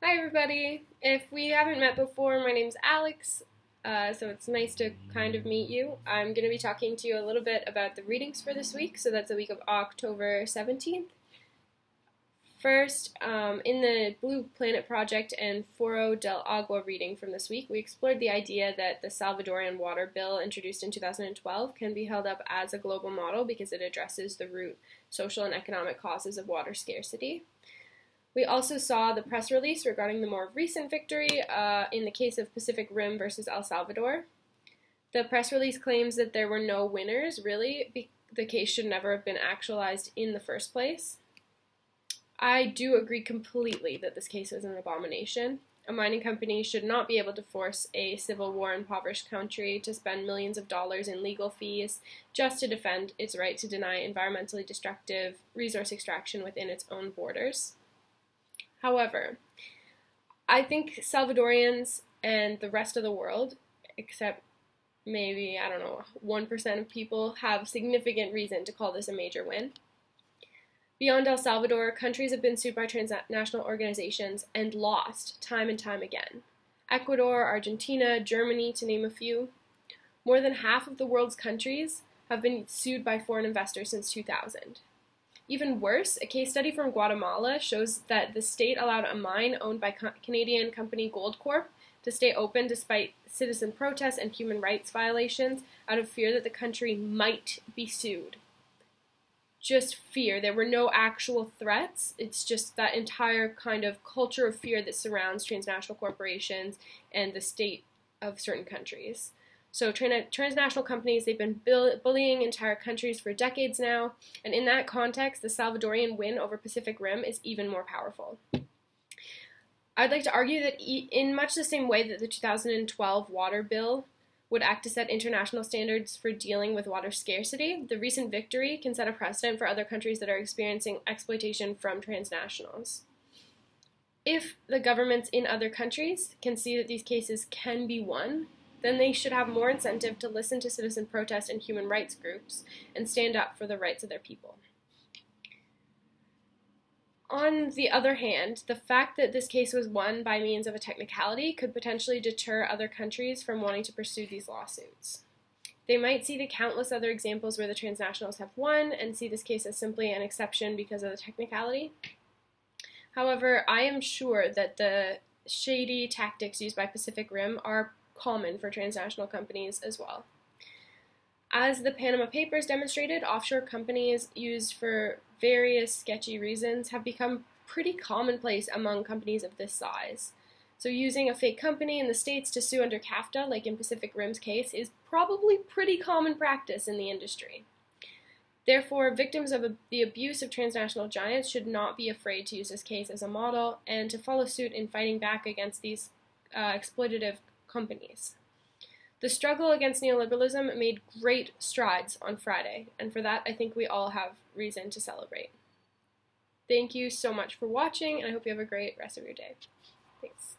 Hi everybody! If we haven't met before, my name's Alex, so it's nice to kind of meet you. I'm going to be talking to you a little bit about the readings for this week, so that's the week of October 17th. First, in the Blue Planet Project and Foro del Agua reading from this week, we explored the idea that the Salvadorian water bill introduced in 2012 can be held up as a global model because it addresses the root social and economic causes of water scarcity. We also saw the press release regarding the more recent victory in the case of Pacific Rim versus El Salvador. The press release claims that there were no winners, really. The case should never have been actualized in the first place. I do agree completely that this case is an abomination. A mining company should not be able to force a civil war impoverished country to spend millions of dollars in legal fees just to defend its right to deny environmentally destructive resource extraction within its own borders. However, I think Salvadorians and the rest of the world, except maybe, 1% of people, have significant reason to call this a major win. Beyond El Salvador, countries have been sued by transnational organizations and lost time and time again. Ecuador, Argentina, Germany, to name a few. More than half of the world's countries have been sued by foreign investors since 2000. Even worse, a case study from Guatemala shows that the state allowed a mine owned by Canadian company Goldcorp to stay open despite citizen protests and human rights violations out of fear that the country might be sued. Just fear. There were no actual threats. It's just that entire kind of culture of fear that surrounds transnational corporations and the state of certain countries. So transnational companies, they've been bullying entire countries for decades now, and in that context, the Salvadorian win over Pacific Rim is even more powerful. I'd like to argue that in much the same way that the 2012 water bill would act to set international standards for dealing with water scarcity, the recent victory can set a precedent for other countries that are experiencing exploitation from transnationals. If the governments in other countries can see that these cases can be won, then they should have more incentive to listen to citizen protest and human rights groups and stand up for the rights of their people. On the other hand, the fact that this case was won by means of a technicality could potentially deter other countries from wanting to pursue these lawsuits. They might see the countless other examples where the transnationals have won and see this case as simply an exception because of the technicality. However, I am sure that the shady tactics used by Pacific Rim are common for transnational companies as well. As the Panama Papers demonstrated, offshore companies used for various sketchy reasons have become pretty commonplace among companies of this size. So using a fake company in the States to sue under CAFTA, like in Pacific Rim's case, is probably pretty common practice in the industry. Therefore, victims of the abuse of transnational giants should not be afraid to use this case as a model and to follow suit in fighting back against these exploitative companies. The struggle against neoliberalism made great strides on Friday, and for that I think we all have reason to celebrate. Thank you so much for watching, and I hope you have a great rest of your day. Thanks.